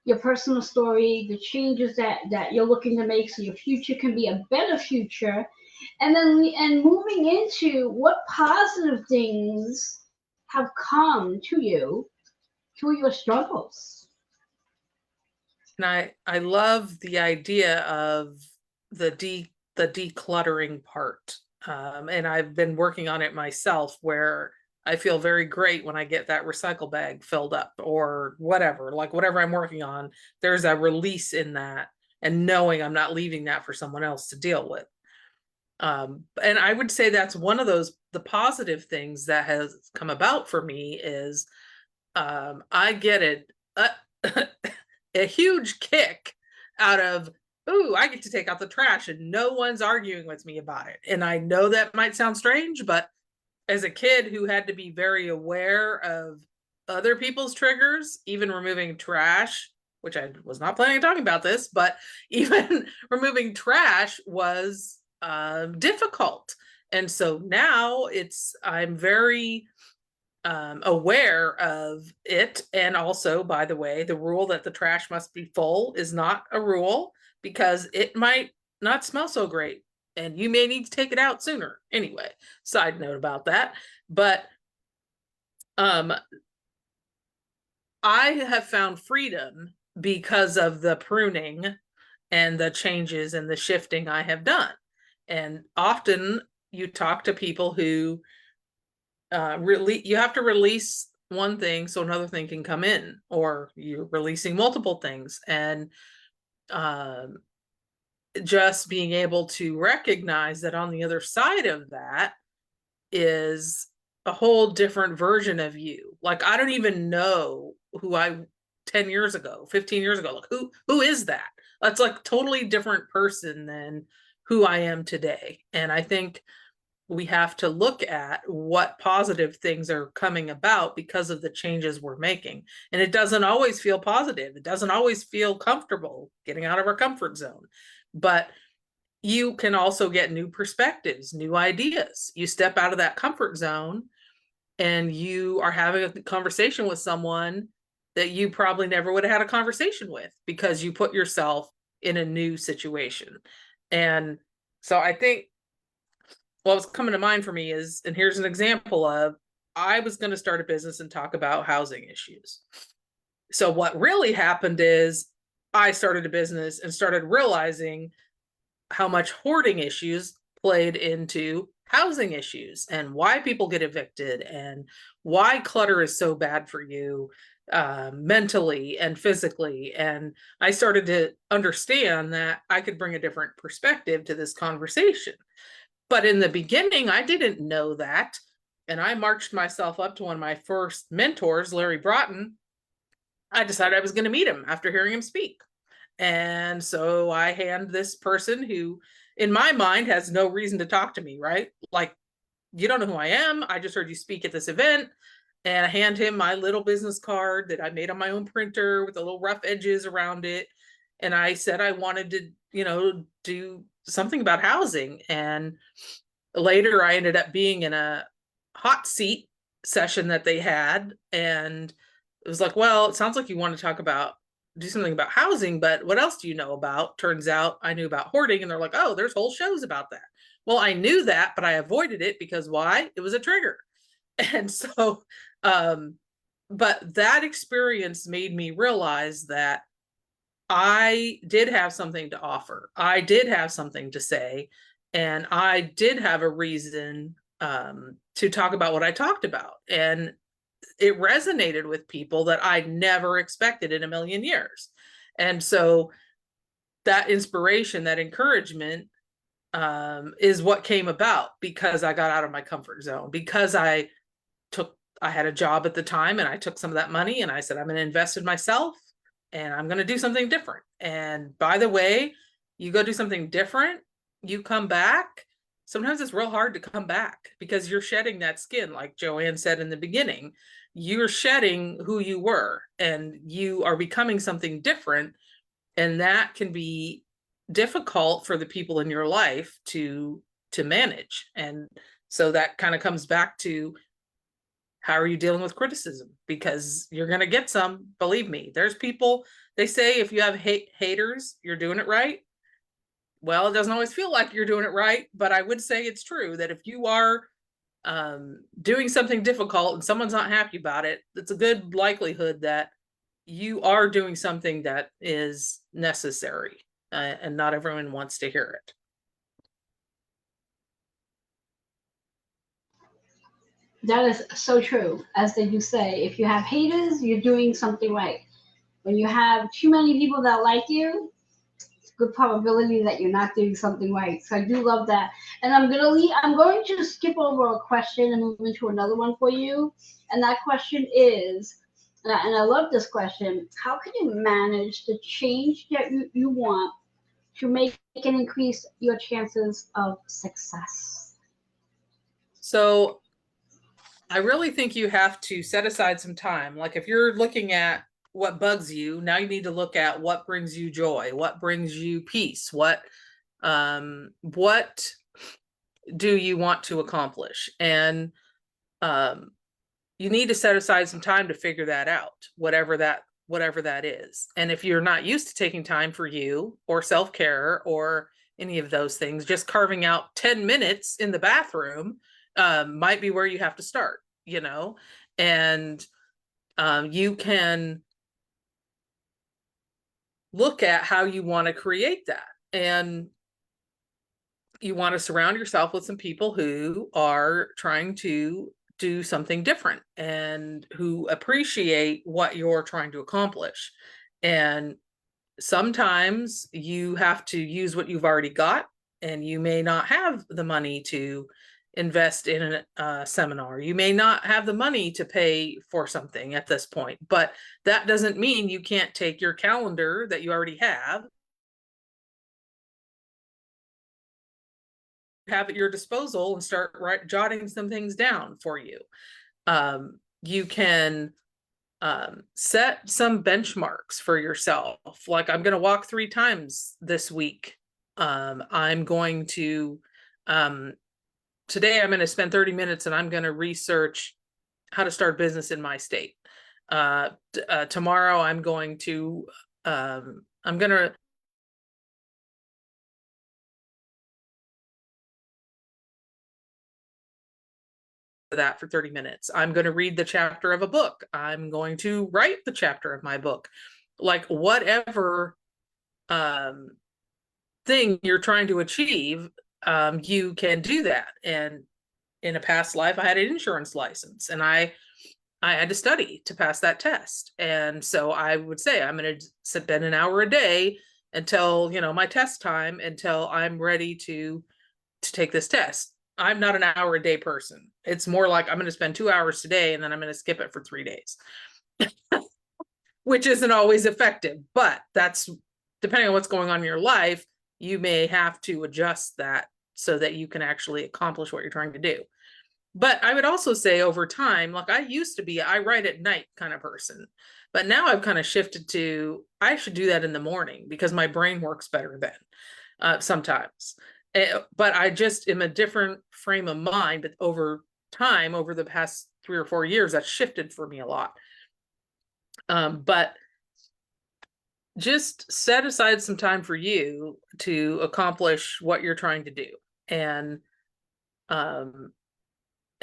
your personal story, the changes that you're looking to make so your future can be a better future. And then moving into what positive things have come to you through your struggles. And I love the idea of the decluttering part. And I've been working on it myself, where I feel very great when I get that recycle bag filled up or whatever, like whatever I'm working on, there's a release in that, and knowing I'm not leaving that for someone else to deal with. And I would say that's one of the positive things that has come about for me is I get a huge kick out of, ooh, I get to take out the trash and no one's arguing with me about it. And I know that might sound strange, but as a kid who had to be very aware of other people's triggers, even removing trash, which I was not planning on talking about this, but even removing trash was difficult. And so now I'm very aware of it. And also, by the way, the rule that the trash must be full is not a rule, because it might not smell so great and you may need to take it out sooner. Anyway, side note about that. But I have found freedom because of the pruning and the changes and the shifting I have done. And often you talk to people who really, you have to release one thing so another thing can come in, or you're releasing multiple things. And um, just being able to recognize that on the other side of that is a whole different version of you. Like, I don't even know who I 10 years ago, 15 years ago, like who is that? That's like totally different person than who I am today. And I think we have to look at what positive things are coming about because of the changes we're making. And it doesn't always feel positive. It doesn't always feel comfortable getting out of our comfort zone. But you can also get new perspectives, new ideas. You step out of that comfort zone and you are having a conversation with someone that you probably never would have had a conversation with because you put yourself in a new situation. And so I think what was coming to mind for me is, and here's an example of, I was going to start a business and talk about housing issues. So what really happened is I started a business and started realizing how much hoarding issues played into housing issues and why people get evicted and why clutter is so bad for you mentally and physically. And I started to understand that I could bring a different perspective to this conversation. But in the beginning, I didn't know that. And I marched myself up to one of my first mentors, Larry Broughton. I decided I was going to meet him after hearing him speak. And so I hand this person who, in my mind, has no reason to talk to me, right? Like, you don't know who I am. I just heard you speak at this event. And I hand him my little business card that I made on my own printer with the little rough edges around it. And I said I wanted to, do something about housing. And later I ended up being in a hot seat session that they had. And it was like, well, it sounds like you want to do something about housing, but what else do you know about? Turns out I knew about hoarding. And they're like, oh, there's whole shows about that. Well, I knew that, but I avoided it because why? It was a trigger. And so, but that experience made me realize that I did have something to offer. I did have something to say, and I did have a reason to talk about what I talked about. And it resonated with people that I never expected in a million years. And so that inspiration, that encouragement is what came about because I got out of my comfort zone, because I had a job at the time and I took some of that money and I said, I'm going to invest in myself and I'm going to do something different. And by the way, you go do something different, you come back. Sometimes it's real hard to come back because you're shedding that skin. Like Joanne said in the beginning, you're shedding who you were and you are becoming something different. And that can be difficult for the people in your life to manage. And so that kind of comes back to, how are you dealing with criticism? Because you're going to get some, believe me. There's people, they say if you have haters, you're doing it right. Well, it doesn't always feel like you're doing it right, but I would say it's true that if you are doing something difficult and someone's not happy about it, it's a good likelihood that you are doing something that is necessary, and not everyone wants to hear it. That is so true. As they do say, if you have haters, you're doing something right. When you have too many people that like you, it's a good probability that you're not doing something right. So I do love that. And I'm going to skip over a question and move into another one for you. And that question is, and I love this question, how can you manage the change that you want to make and increase your chances of success? So I really think you have to set aside some time. Like if you're looking at what bugs you, now you need to look at what brings you joy, what brings you peace, what do you want to accomplish? And um, you need to set aside some time to figure that out, whatever that is. And if you're not used to taking time for you or self-care or any of those things, just carving out 10 minutes in the bathroom might be where you have to start, and you can look at how you want to create that. And you want to surround yourself with some people who are trying to do something different and who appreciate what you're trying to accomplish. And sometimes you have to use what you've already got, and you may not have the money to invest in a seminar. You may not have the money to pay for something at this point, but that doesn't mean you can't take your calendar that you already have at your disposal and start jotting some things down for you. You can set some benchmarks for yourself. Like, I'm going to walk 3 times this week. I'm going to, today I'm going to spend 30 minutes and I'm going to research how to start business in my state. Tomorrow I'm going to that for 30 minutes. I'm going to read the chapter of a book. I'm going to write the chapter of my book. Like, whatever thing you're trying to achieve, you can do that. And in a past life, I had an insurance license, and I had to study to pass that test. And so I would say I'm going to spend an hour a day until, my test time, until I'm ready to take this test. I'm not an hour a day person. It's more like I'm going to spend 2 hours today and then I'm going to skip it for 3 days, which isn't always effective, but that's depending on what's going on in your life. You may have to adjust that so that you can actually accomplish what you're trying to do. But I would also say over time, like, I used to be, I write at night kind of person, but now I've kind of shifted to, I should do that in the morning because my brain works better then, sometimes. But I just am a different frame of mind. But over time, over the past 3 or 4 years, that's shifted for me a lot. But just set aside some time for you to accomplish what you're trying to do. And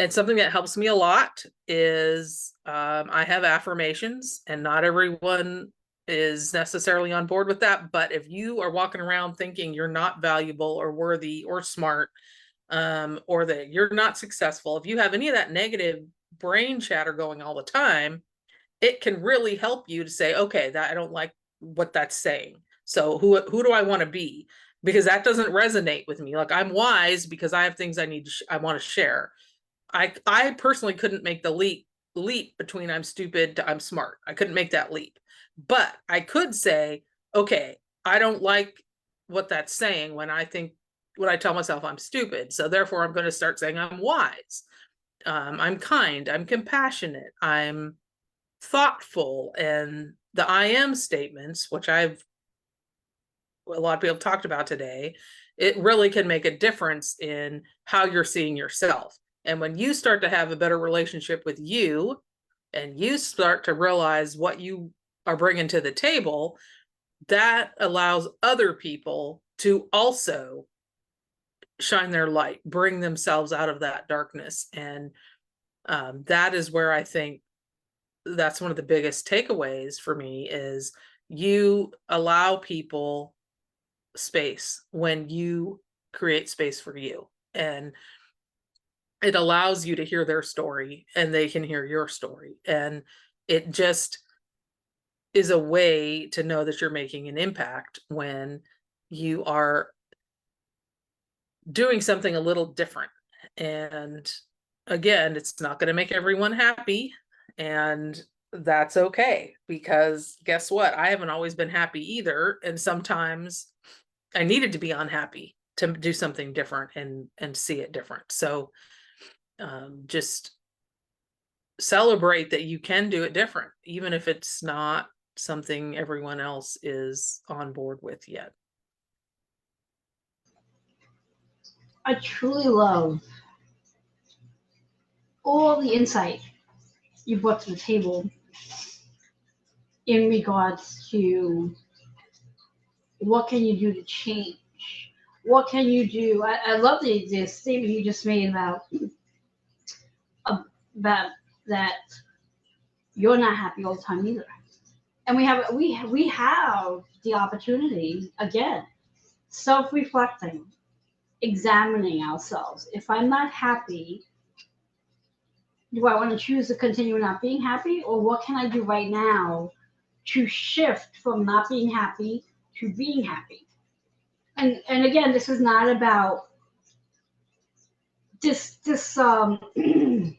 something that helps me a lot is I have affirmations, and not everyone is necessarily on board with that. But if you are walking around thinking you're not valuable or worthy or smart, or that you're not successful, if you have any of that negative brain chatter going all the time, it can really help you to say, okay, that I don't like what that's saying. So who do I want to be? Because that doesn't resonate with me. Like, I'm wise because I have things I want to share. I personally couldn't make the leap between I'm stupid to I'm smart. I couldn't make that leap. But I could say, okay, I don't like what that's saying when I tell myself I'm stupid. So therefore I'm going to start saying I'm wise. I'm kind, I'm compassionate, I'm thoughtful. And the I am statements, which a lot of people have talked about today, it really can make a difference in how you're seeing yourself. And when you start to have a better relationship with you, and you start to realize what you are bringing to the table, that allows other people to also shine their light, bring themselves out of that darkness. And that is where I think that's one of the biggest takeaways for me is you allow people space when you create space for you. And it allows you to hear their story and they can hear your story. And it just is a way to know that you're making an impact when you are doing something a little different. And again, it's not going to make everyone happy. And that's okay, because guess what? I haven't always been happy either. And sometimes I needed to be unhappy to do something different and see it different. So just celebrate that you can do it different, even if it's not something everyone else is on board with yet. I truly love all the insight you brought to the table in regards to what can you do to change? What can you do? I love the statement you just made about that you're not happy all the time either. And we have the opportunity, again, self-reflecting, examining ourselves. If I'm not happy, do I want to choose to continue not being happy, or what can I do right now to shift from not being happy to being happy? And again, this is not about this dishonoring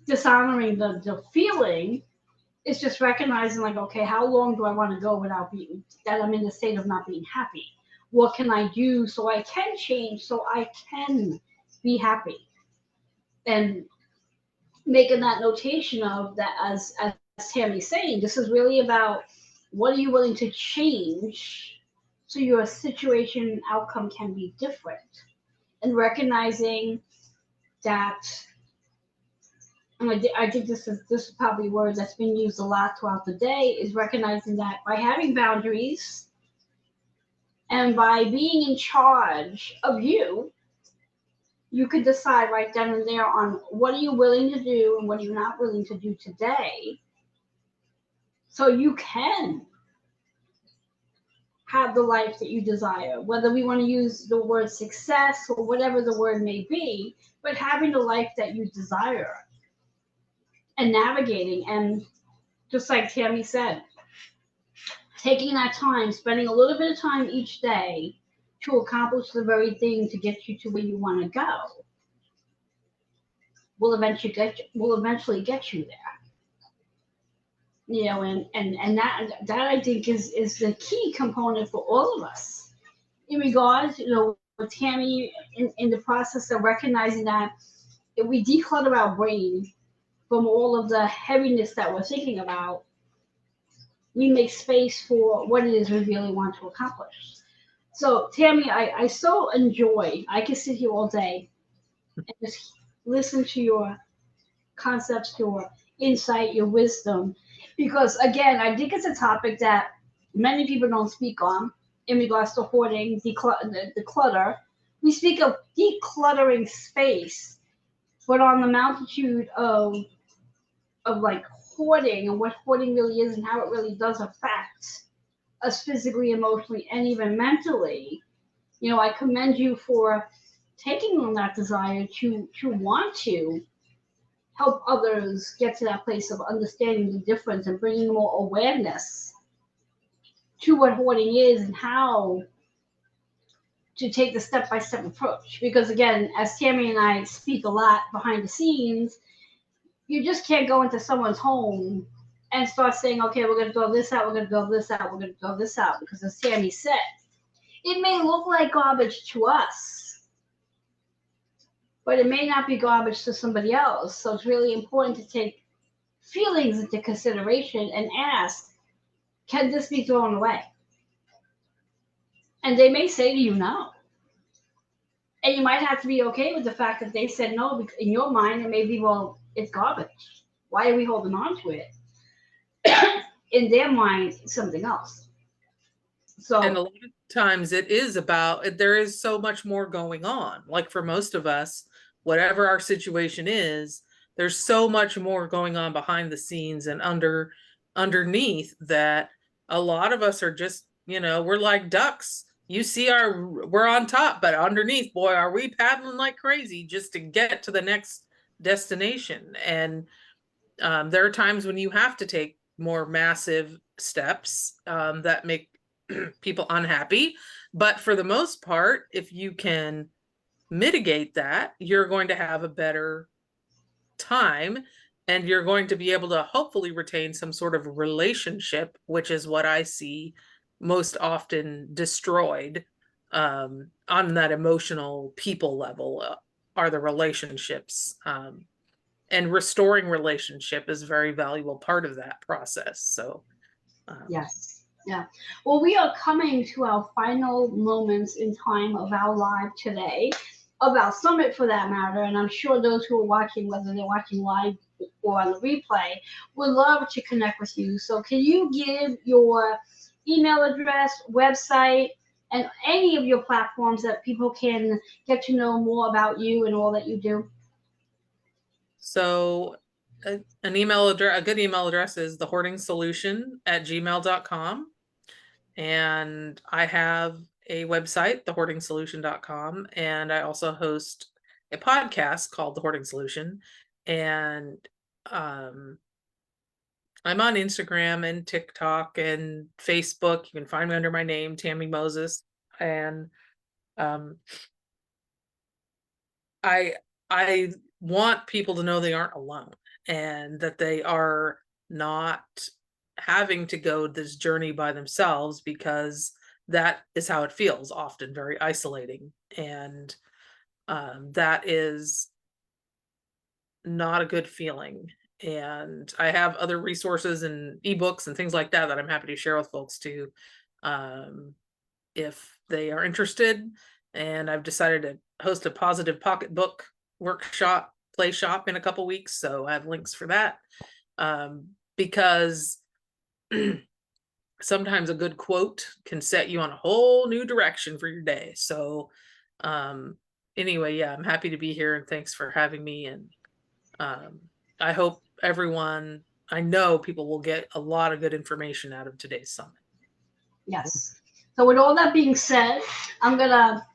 the feeling. It's just recognizing, like, okay, how long do I want to go without being that I'm in the state of not being happy? What can I do so I can change, so I can be happy? And making that notation of that, as Tammy's saying, this is really about what are you willing to change so your situation outcome can be different, and recognizing that. And I think this is probably a word that's been used a lot throughout the day, is recognizing that by having boundaries and by being in charge of you, you could decide right then and there on what are you willing to do and what are you not willing to do today, so you can have the life that you desire. Whether we want to use the word success or whatever the word may be, but having the life that you desire and navigating. And just like Tammy said, taking that time, spending a little bit of time each day to accomplish the very thing to get you to where you want to go will eventually get you there. And that I think is the key component for all of us. In regards, with Tammy, in the process of recognizing that if we declutter our brain from all of the heaviness that we're thinking about, we make space for what it is we really want to accomplish. So, Tammy, I so enjoy, I can sit here all day and just listen to your concepts, your insight, your wisdom, because again, I think it's a topic that many people don't speak on in regards to hoarding, the clutter. We speak of decluttering space, but on the multitude of like hoarding and what hoarding really is and how it really does affect us physically, emotionally, and even mentally. I commend you for taking on that desire to want to help others get to that place of understanding the difference and bringing more awareness to what hoarding is and how to take the step-by-step approach. Because again, as Tammy and I speak a lot behind the scenes, you just can't go into someone's home and start saying, okay, we're going to throw this out, we're going to throw this out, we're going to throw this out. Because as Tammy said, it may look like garbage to us, but it may not be garbage to somebody else. So it's really important to take feelings into consideration and ask, can this be thrown away? And they may say to you no. And you might have to be okay with the fact that they said no, because in your mind, it may be, well, it's garbage. Why are we holding on to it? In their mind, it's something else. And a So, lot of times it is about, there is so much more going on. Like for most of us, whatever our situation is, there's so much more going on behind the scenes and underneath, that a lot of us are just, we're like ducks. You see we're on top, but underneath, boy, are we paddling like crazy just to get to the next destination. And there are times when you have to take more massive steps that make people unhappy. But for the most part, if you can mitigate that, you're going to have a better time, and you're going to be able to hopefully retain some sort of relationship, which is what I see most often destroyed on that emotional people level, are the relationships. And restoring relationship is a very valuable part of that process. So yes. Yeah. Well, we are coming to our final moments in time of our live today, of our summit for that matter. And I'm sure those who are watching, whether they're watching live or on the replay, would love to connect with you. So can you give your email address, website, and any of your platforms that people can get to know more about you and all that you do? So an email address, a good email address is thehoardingsolution@gmail.com. And I have a website, thehoardingsolution.com, and I also host a podcast called The Hoarding Solution. And I'm on Instagram and TikTok and Facebook. You can find me under my name, Tammi Moses. And um, I want people to know they aren't alone and that they are not having to go this journey by themselves, because that is how it feels, often very isolating. And that is not a good feeling. And I have other resources and ebooks and things like that that I'm happy to share with folks too, if they are interested. And I've decided to host a positive pocketbook workshop play shop in a couple weeks, so I have links for that, because sometimes a good quote can set you on a whole new direction for your day. So anyway, yeah, I'm happy to be here, and thanks for having me. And I hope everyone, I know people will get a lot of good information out of today's summit. Yes. So with all that being said, I'm gonna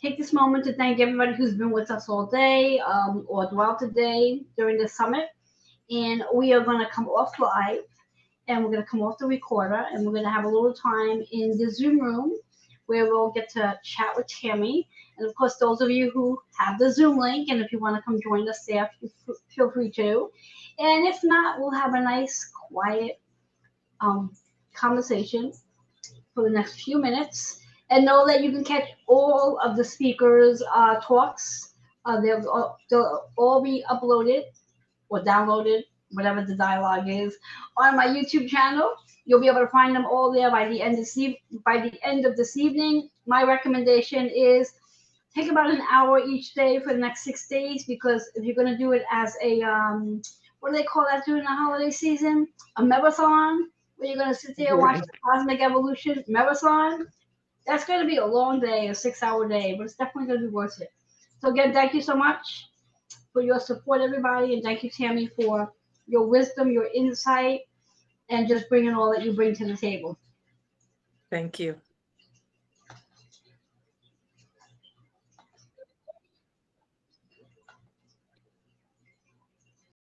take this moment to thank everybody who's been with us all day, or throughout the day during the summit. And we are gonna come off live, and we're gonna come off the recorder, and we're gonna have a little time in the Zoom room where we'll get to chat with Tammi. And of course, those of you who have the Zoom link, and if you want to come join us there, feel free to. And if not, we'll have a nice, quiet conversation for the next few minutes. And know that you can catch all of the speakers' talks. They'll all be uploaded or downloaded, whatever the dialogue is, on my YouTube channel. You'll be able to find them all there by the end of this evening. My recommendation is take about an hour each day for the next 6 days, because if you're going to do it as a what do they call that during the holiday season? A marathon, where you're going to sit there and watch the Cosmic Evolution marathon. That's going to be a long day, a 6-hour day, but it's definitely going to be worth it. So again, thank you so much for your support, everybody, and thank you, Tammi, for your wisdom, your insight, and just bringing all that you bring to the table. Thank you.